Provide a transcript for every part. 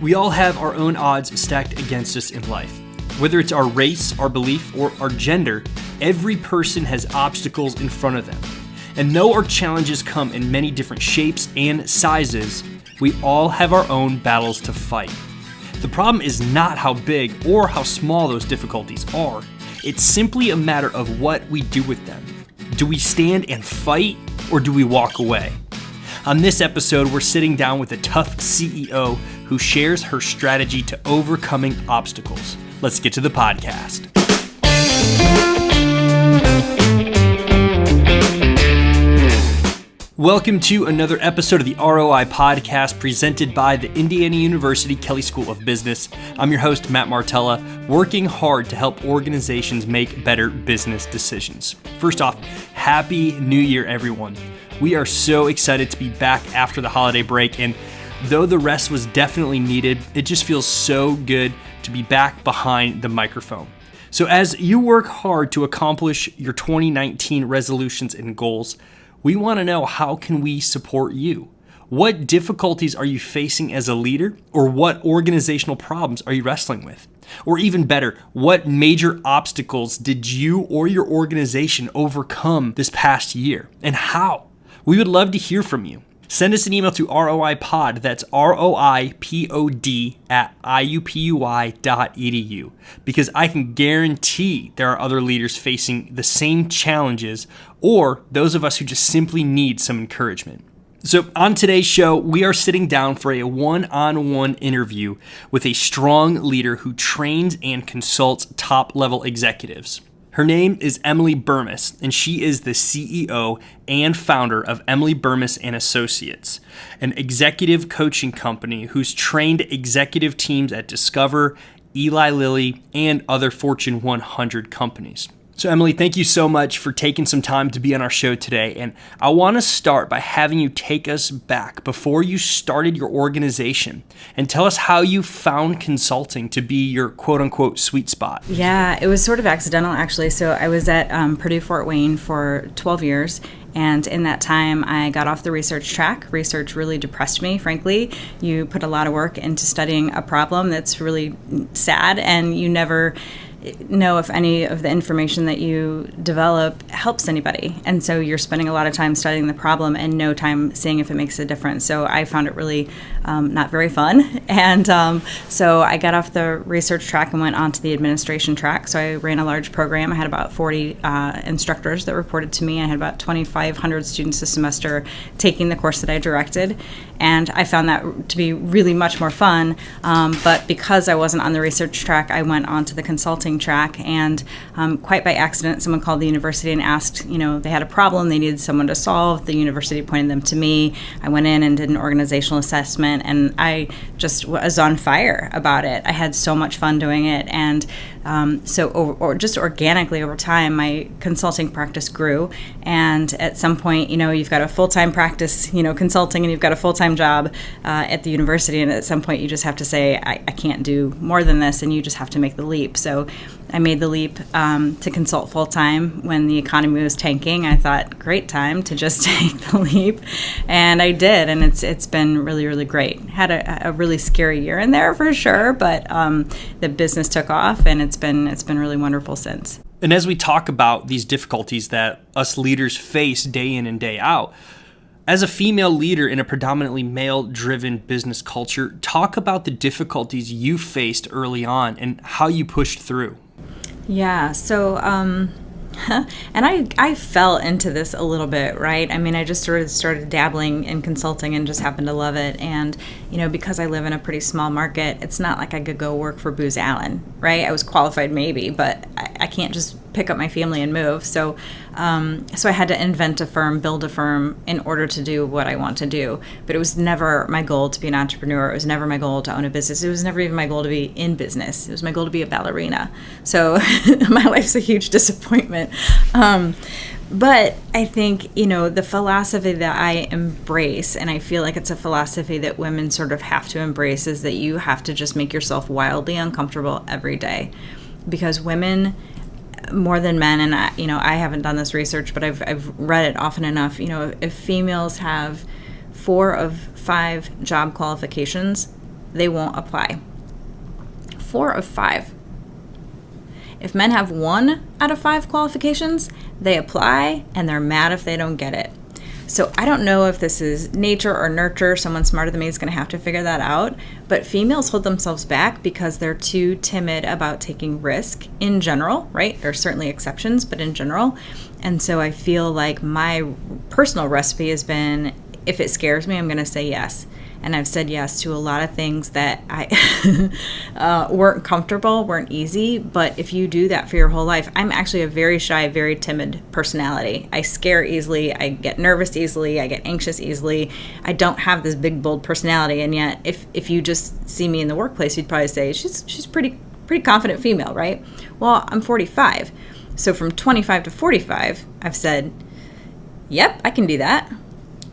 We all have our own odds stacked against us in life. Whether it's our race, our belief, or our gender, every person has obstacles in front of them. And though our challenges come in many different shapes and sizes, we all have our own battles to fight. The problem is not how big or how small those difficulties are. It's simply a matter of what we do with them. Do we stand and fight, or do we walk away? On this episode, we're sitting down with a tough CEO who shares her strategy to overcoming obstacles. Let's get to the podcast. Welcome to another episode of the ROI Podcast presented by the Indiana University Kelley School of Business. I'm your host, Matt Martella, working hard to help organizations make better business decisions. First off, Happy New Year, everyone. We are so excited to be back after the holiday break, and though the rest was definitely needed, it just feels so good to be back behind the microphone. So as you work hard to accomplish your 2019 resolutions and goals, we want to know, how can we support you? What difficulties are you facing as a leader, or what organizational problems are you wrestling with? Or even better, what major obstacles did you or your organization overcome this past year, and how? We would love to hear from you. Send us an email to ROIPod, that's ROIPOD @iupui.edu, because I can guarantee there are other leaders facing the same challenges, or those of us who just simply need some encouragement. So on today's show, we are sitting down for a one-on-one interview with a strong leader who trains and consults top-level executives. Her name is Emily Bermes, and she is the CEO and founder of Emily Bermes and Assoiciates, an executive coaching company who's trained executive teams at Discover, Eli Lilly, and other Fortune 100 companies. So Emily, thank you so much for taking some time to be on our show today. And I want to start by having you take us back before you started your organization and tell us how you found consulting to be your quote unquote sweet spot. Yeah, it was sort of accidental actually. So I was at Purdue Fort Wayne for 12 years. And in that time, I got off the research track. Research really depressed me, frankly. You put a lot of work into studying a problem that's really sad, and you never know if any of the information that you develop helps anybody. And so you're spending a lot of time studying the problem and no time seeing if it makes a difference. So I found it really not very fun. And so I got off the research track and went on to the administration track. So I ran a large program. I had about 40 instructors that reported to me. I had about 2,500 students a semester taking the course that I directed. And I found that to be really much more fun. But because I wasn't on the research track, I went on to the consulting track. And quite by accident, someone called the university and asked, they had a problem they needed someone to solve. The university pointed them to me. I went in and did an organizational assessment, and I just was on fire about it. I had so much fun doing it. And so just organically over time, my consulting practice grew. And at some point, you've got a full-time practice, consulting, and you've got a full-time job at the university. And at some point, you just have to say, I can't do more than this, and you just have to make the leap. So I made the leap to consult full-time when the economy was tanking. I thought, great time to just take the leap. And I did, and it's been really, really great. Had a really scary year in there for sure, but the business took off, and it's been really wonderful since. And as we talk about these difficulties that us leaders face day in and day out, as a female leader in a predominantly male-driven business culture, talk about the difficulties you faced early on and how you pushed through. Yeah, so and I fell into this a little bit, right? I mean, I just sort of started dabbling in consulting and just happened to love it. And, because I live in a pretty small market, it's not like I could go work for Booz Allen, right? I was qualified maybe, but I can't just pick up my family and move. So I had to invent a firm, build a firm in order to do what I want to do. But it was never my goal to be an entrepreneur. It was never my goal to own a business. It was never even my goal to be in business. It was my goal to be a ballerina. So my life's a huge disappointment. But I think, the philosophy that I embrace, and I feel like it's a philosophy that women sort of have to embrace, is that you have to just make yourself wildly uncomfortable every day. Because women, more than men, and I haven't done this research, but I've read it often enough, if females have 4 of 5 job qualifications, they won't apply. 4 of 5. If men have 1 out of 5 qualifications, they apply and they're mad if they don't get it. So I don't know if this is nature or nurture. Someone smarter than me is going to have to figure that out. But females hold themselves back because they're too timid about taking risk in general, right? There's certainly exceptions, but in general. And so I feel like my personal recipe has been, if it scares me, I'm going to say yes. And I've said yes to a lot of things that I weren't comfortable, weren't easy. But if you do that for your whole life, I'm actually a very shy, very timid personality. I scare easily. I get nervous easily. I get anxious easily. I don't have this big, bold personality. And yet, if you just see me in the workplace, you'd probably say, she's pretty confident female, right? Well, I'm 45. So from 25 to 45, I've said, yep, I can do that.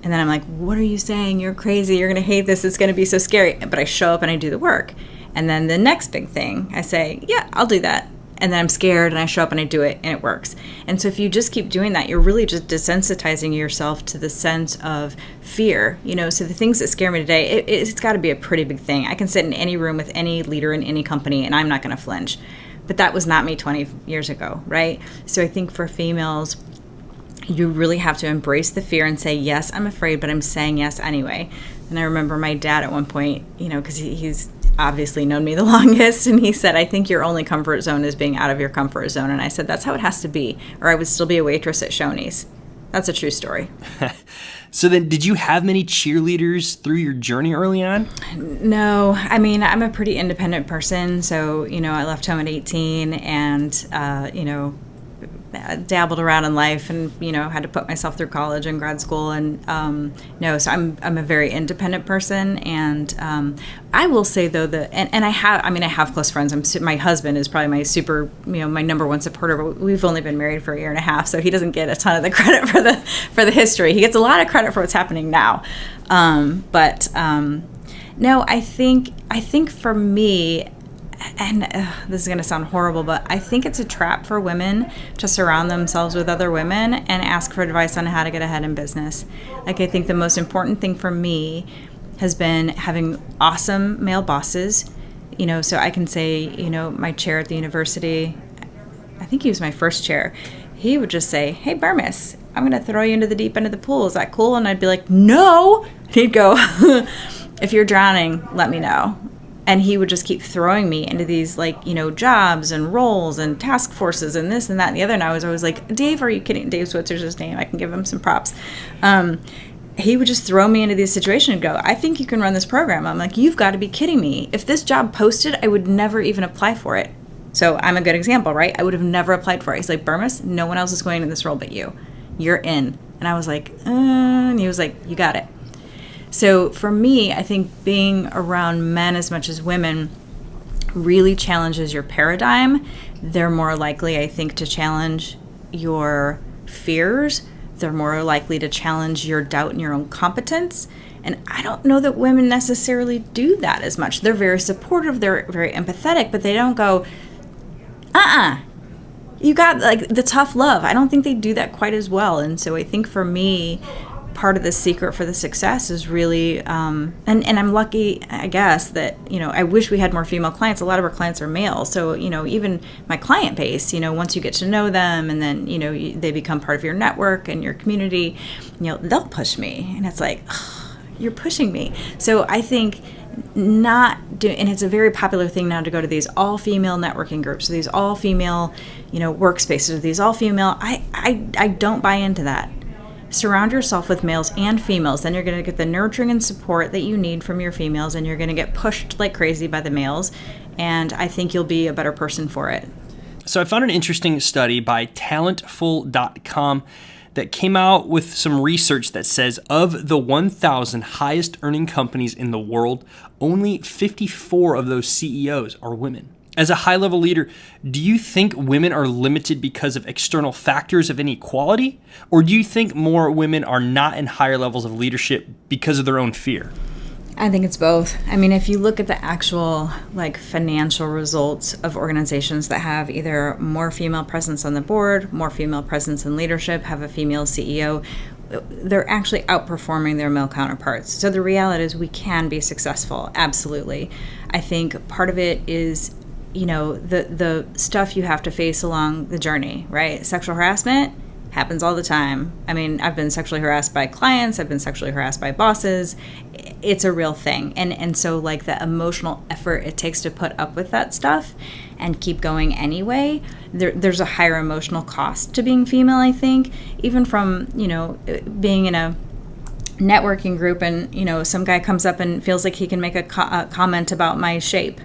And then I'm like, what are you saying? You're crazy. You're going to hate this. It's going to be so scary. But I show up and I do the work. And then the next big thing, I say, yeah, I'll do that. And then I'm scared and I show up and I do it and it works. And so if you just keep doing that, you're really just desensitizing yourself to the sense of fear. So the things that scare me today, it's got to be a pretty big thing. I can sit in any room with any leader in any company and I'm not going to flinch. But that was not me 20 years ago, right? So I think for females, you really have to embrace the fear and say, yes, I'm afraid, but I'm saying yes anyway. And I remember my dad at one point, because he's obviously known me the longest, and he said, I think your only comfort zone is being out of your comfort zone. And I said, that's how it has to be, or I would still be a waitress at Shoney's. That's a true story. So then, did you have many cheerleaders through your journey early on? No. I mean, I'm a pretty independent person. So, I left home at 18 and, dabbled around in life and, had to put myself through college and grad school. And so I'm a very independent person. And I will say, though, that and I have close friends. My husband is probably my super, my number one supporter. But we've only been married for a year and a half, so he doesn't get a ton of the credit for the history. He gets a lot of credit for what's happening now. No, I think for me, and this is going to sound horrible, but I think it's a trap for women to surround themselves with other women and ask for advice on how to get ahead in business. Like, I think the most important thing for me has been having awesome male bosses, so I can say, my chair at the university, I think he was my first chair. He would just say, hey, Bermes, I'm going to throw you into the deep end of the pool. Is that cool? And I'd be like, no. He'd go, if you're drowning, let me know. And he would just keep throwing me into these, jobs and roles and task forces and this and that and the other. And I was always like, Dave, are you kidding? Dave Switzer's his name. I can give him some props. He would just throw me into these situations and go, I think you can run this program. I'm like, you've got to be kidding me. If this job posted, I would never even apply for it. So I'm a good example, right? I would have never applied for it. He's like, Bermes, no one else is going in this role but you. You're in. And I was like, and he was like, you got it. So for me, I think being around men as much as women really challenges your paradigm. They're more likely, I think, to challenge your fears. They're more likely to challenge your doubt in your own competence. And I don't know that women necessarily do that as much. They're very supportive, they're very empathetic, but they don't go, you got the tough love. I don't think they do that quite as well. And so I think for me, part of the secret for the success is really, and I'm lucky, I guess, that, I wish we had more female clients. A lot of our clients are male. So, even my client base, once you get to know them and then, they become part of your network and your community, they'll push me. And it's like, you're pushing me. So I think and it's a very popular thing now to go to these all-female networking groups, these all-female, workspaces, these all-female, I don't buy into that. Surround yourself with males and females. Then you're going to get the nurturing and support that you need from your females, and you're going to get pushed like crazy by the males. And I think you'll be a better person for it. So I found an interesting study by talentful.com that came out with some research that says of the 1,000 highest earning companies in the world, only 54 of those CEOs are women. As a high-level leader, do you think women are limited because of external factors of inequality? Or do you think more women are not in higher levels of leadership because of their own fear? I think it's both. I mean, if you look at the actual financial results of organizations that have either more female presence on the board, more female presence in leadership, have a female CEO, they're actually outperforming their male counterparts. So the reality is we can be successful. Absolutely. I think part of it is, the stuff you have to face along the journey, right? Sexual harassment happens all the time. I mean, I've been sexually harassed by clients. I've been sexually harassed by bosses. It's a real thing. And so like the emotional effort it takes to put up with that stuff and keep going anyway, there's a higher emotional cost to being female, I think. Even from, being in a networking group and, some guy comes up and feels like he can make a comment about my shape.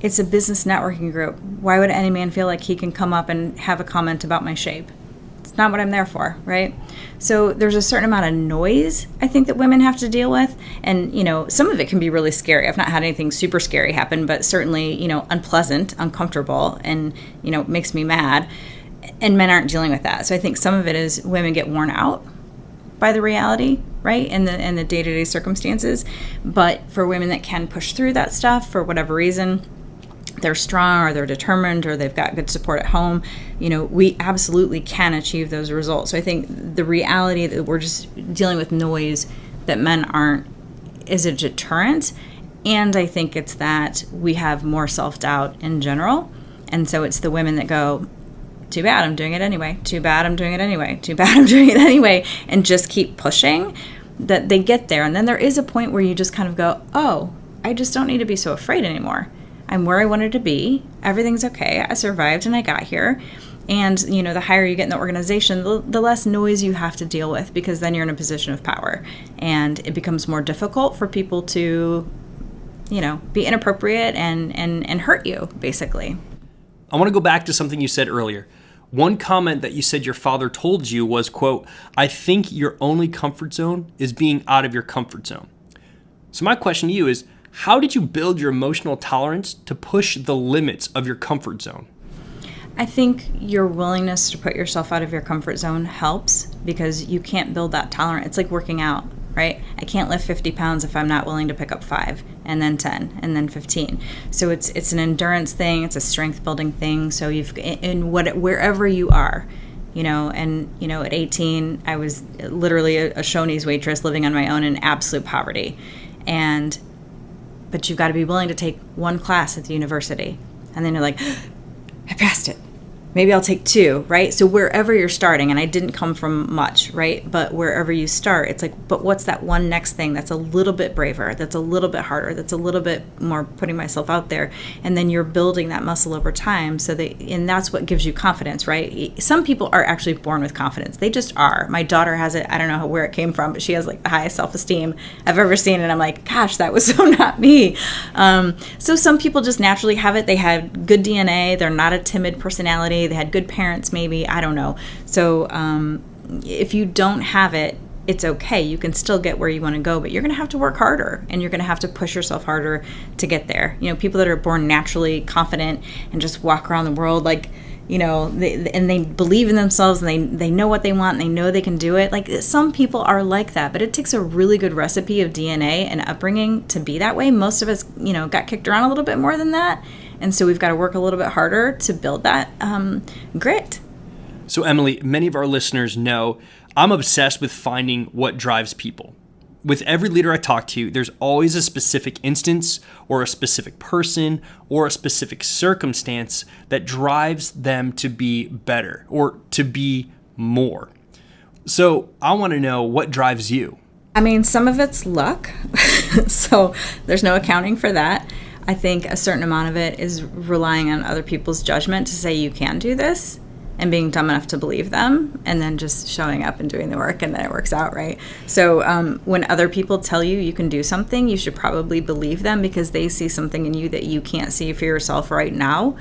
It's a business networking group. Why would any man feel like he can come up and have a comment about my shape? It's not what I'm there for, right? So there's a certain amount of noise I think that women have to deal with. And, some of it can be really scary. I've not had anything super scary happen, but certainly, unpleasant, uncomfortable, and, makes me mad. And men aren't dealing with that. So I think some of it is women get worn out by the reality, right? And the day-to-day circumstances. But for women that can push through that stuff for whatever reason, they're strong or they're determined or they've got good support at home, we absolutely can achieve those results. So I think the reality that we're just dealing with noise that men aren't is a deterrent. And I think it's that we have more self-doubt in general. And so it's the women that go, too bad, I'm doing it anyway. Too bad, I'm doing it anyway. Too bad, I'm doing it anyway. And just keep pushing, that they get there. And then there is a point where you just kind of go, oh, I just don't need to be so afraid anymore. I'm where I wanted to be. Everything's okay. I survived and I got here. And, the higher you get in the organization, the less noise you have to deal with, because then you're in a position of power. And it becomes more difficult for people to, be inappropriate and hurt you, basically. I want to go back to something you said earlier. One comment that you said your father told you was, quote, "I think your only comfort zone is being out of your comfort zone." So my question to you is, how did you build your emotional tolerance to push the limits of your comfort zone? I think your willingness to put yourself out of your comfort zone helps, because you can't build that tolerance. It's like working out, right? I can't lift 50 pounds if I'm not willing to pick up 5 and then 10 and then 15. So it's an endurance thing. It's a strength building thing. So wherever you are, at 18, I was literally a Shoney's waitress living on my own in absolute poverty. But you've got to be willing to take one class at the university. And then you're like, I passed it. Maybe I'll take 2, right? So wherever you're starting, and I didn't come from much, right? But wherever you start, it's like, but what's that one next thing that's a little bit braver, that's a little bit harder, that's a little bit more putting myself out there? And then you're building that muscle over time. And that's what gives you confidence, right? Some people are actually born with confidence. They just are. My daughter has it. I don't know where it came from, but she has like the highest self-esteem I've ever seen. And I'm like, gosh, that was so not me. So some people just naturally have it. They have good DNA. They're not a timid personality. They had good parents, maybe. I don't know. So if you don't have it, it's okay. You can still get where you want to go, but you're going to have to work harder, and you're going to have to push yourself harder to get there. People that are born naturally confident and just walk around the world like, they believe in themselves, and they know what they want, and they know they can do it. Like, some people are like that, but it takes a really good recipe of DNA and upbringing to be that way. Most of us, got kicked around a little bit more than that. And so we've got to work a little bit harder to build that grit. So Emily, many of our listeners know I'm obsessed with finding what drives people. With every leader I talk to, there's always a specific instance or a specific person or a specific circumstance that drives them to be better or to be more. So I want to know, what drives you? I mean, some of it's luck. So there's no accounting for that. I think a certain amount of it is relying on other people's judgment to say you can do this, and being dumb enough to believe them, and then just showing up and doing the work, and then it works out, right? So when other people tell you you can do something, you should probably believe them, because they see something in you that you can't see for yourself right now.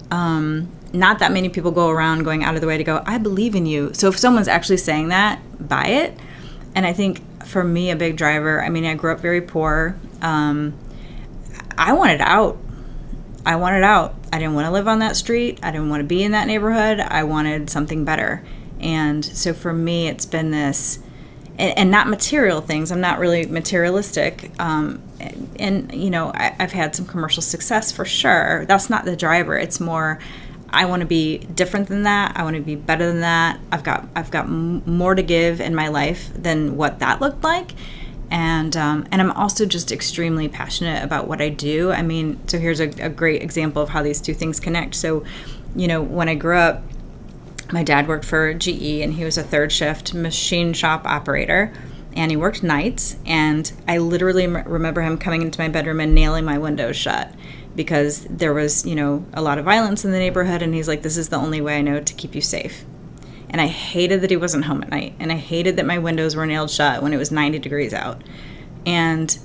Not that many people go around going out of the way to go, I believe in you. So if someone's actually saying that, buy it. And I think for me, a big driver, I mean, I grew up very poor. I wanted out. I didn't want to live on that street. I didn't want to be in that neighborhood. I wanted something better. And so for me, it's been this, and not material things. I'm not really materialistic. I've had some commercial success for sure. That's not the driver. It's more, I want to be different than that. I want to be better than that. I've got more to give in my life than what that looked like. And I'm also just extremely passionate about what I do. I mean, so here's a great example of how these two things connect. So, when I grew up, my dad worked for GE, and he was a third shift machine shop operator, and he worked nights. And I literally remember him coming into my bedroom and nailing my windows shut because there was, a lot of violence in the neighborhood. And he's like, this is the only way I know to keep you safe. And I hated that he wasn't home at night. And I hated that my windows were nailed shut when it was 90 degrees out. And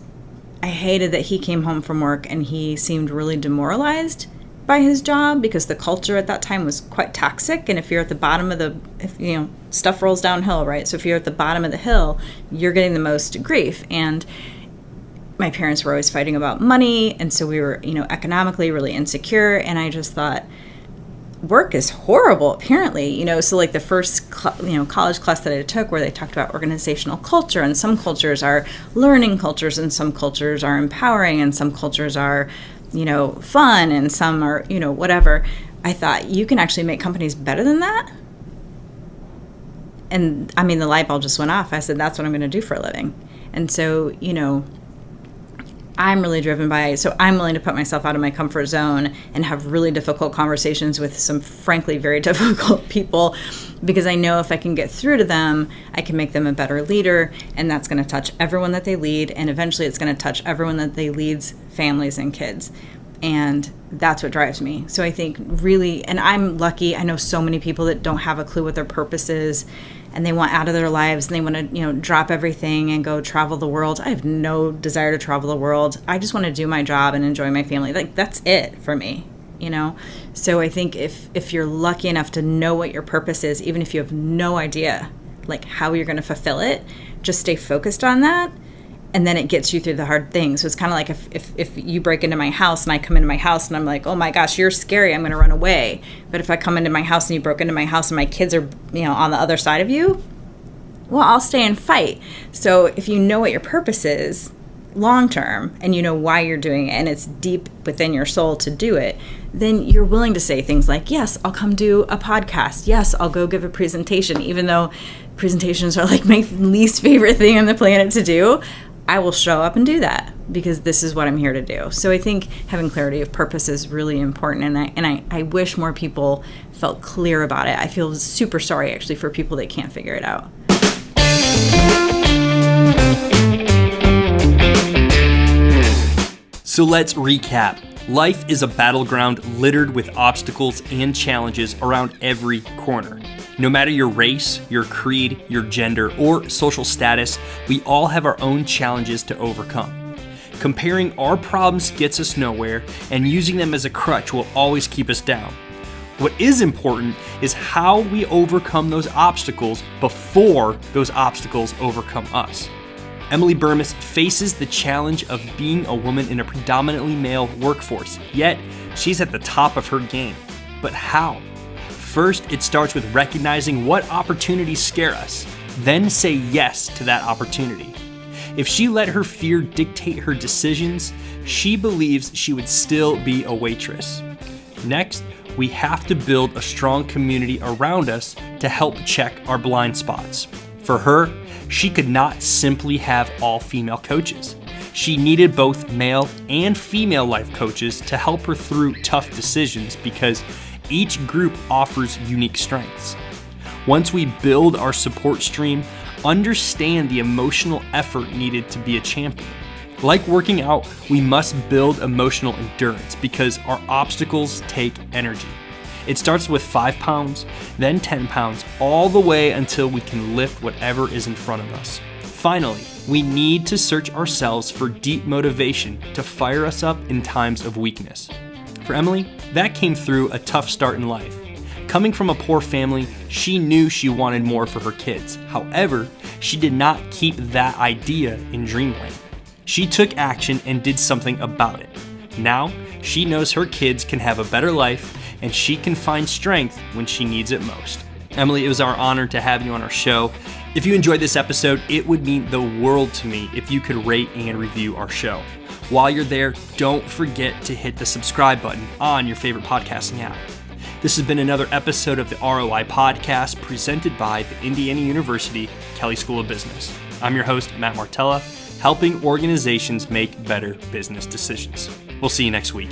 I hated that he came home from work and he seemed really demoralized by his job because the culture at that time was quite toxic. And if you're at the bottom of stuff rolls downhill, right? So if you're at the bottom of the hill, you're getting the most grief. And my parents were always fighting about money. And so we were, economically really insecure. And I just thought, work is horrible, apparently, so like the first, college class that I took where they talked about organizational culture, and some cultures are learning cultures, and some cultures are empowering, and some cultures are, fun, and some are, whatever. I thought, you can actually make companies better than that. And I mean, the light bulb just went off. I said, that's what I'm going to do for a living. And so, I'm really driven by, so I'm willing to put myself out of my comfort zone and have really difficult conversations with some frankly very difficult people, because I know if I can get through to them, I can make them a better leader, and that's going to touch everyone that they lead, and eventually it's going to touch everyone that they lead's families and kids. And that's what drives me. So I think really, and I'm lucky, I know so many people that don't have a clue what their purpose is, and they want out of their lives, and they want to, drop everything and go travel the world. I have no desire to travel the world. I just want to do my job and enjoy my family. Like, that's it for me, So I think if you're lucky enough to know what your purpose is, even if you have no idea, like, how you're going to fulfill it, just stay focused on that. And then it gets you through the hard things. So it's kind of like if you break into my house and I come into my house and I'm like, oh my gosh, you're scary, I'm going to run away. But if I come into my house and you broke into my house and my kids are, on the other side of you, well, I'll stay and fight. So if you know what your purpose is long term and you know why you're doing it and it's deep within your soul to do it, then you're willing to say things like, yes, I'll come do a podcast. Yes, I'll go give a presentation, even though presentations are like my least favorite thing on the planet to do. I will show up and do that because this is what I'm here to do. So I think having clarity of purpose is really important, and I wish more people felt clear about it. I feel super sorry actually for people that can't figure it out. So let's recap. Life is a battleground littered with obstacles and challenges around every corner. No matter your race, your creed, your gender, or social status, we all have our own challenges to overcome. Comparing our problems gets us nowhere, and using them as a crutch will always keep us down. What is important is how we overcome those obstacles before those obstacles overcome us. Emily Bermes faces the challenge of being a woman in a predominantly male workforce, yet she's at the top of her game. But how? First, it starts with recognizing what opportunities scare us, then say yes to that opportunity. If she let her fear dictate her decisions, she believes she would still be a waitress. Next, we have to build a strong community around us to help check our blind spots. For her, she could not simply have all female coaches. She needed both male and female life coaches to help her through tough decisions because each group offers unique strengths. Once we build our support stream, understand the emotional effort needed to be a champion. Like working out, we must build emotional endurance because our obstacles take energy. It starts with 5 pounds, then 10 pounds, all the way until we can lift whatever is in front of us. Finally, we need to search ourselves for deep motivation to fire us up in times of weakness. For Emily, that came through a tough start in life. Coming from a poor family, she knew she wanted more for her kids. However, she did not keep that idea in dreamland. She took action and did something about it. Now, she knows her kids can have a better life and she can find strength when she needs it most. Emily, it was our honor to have you on our show. If you enjoyed this episode, it would mean the world to me if you could rate and review our show. While you're there, don't forget to hit the subscribe button on your favorite podcasting app. This has been another episode of the ROI Podcast presented by the Indiana University Kelley School of Business. I'm your host, Matt Martella, helping organizations make better business decisions. We'll see you next week.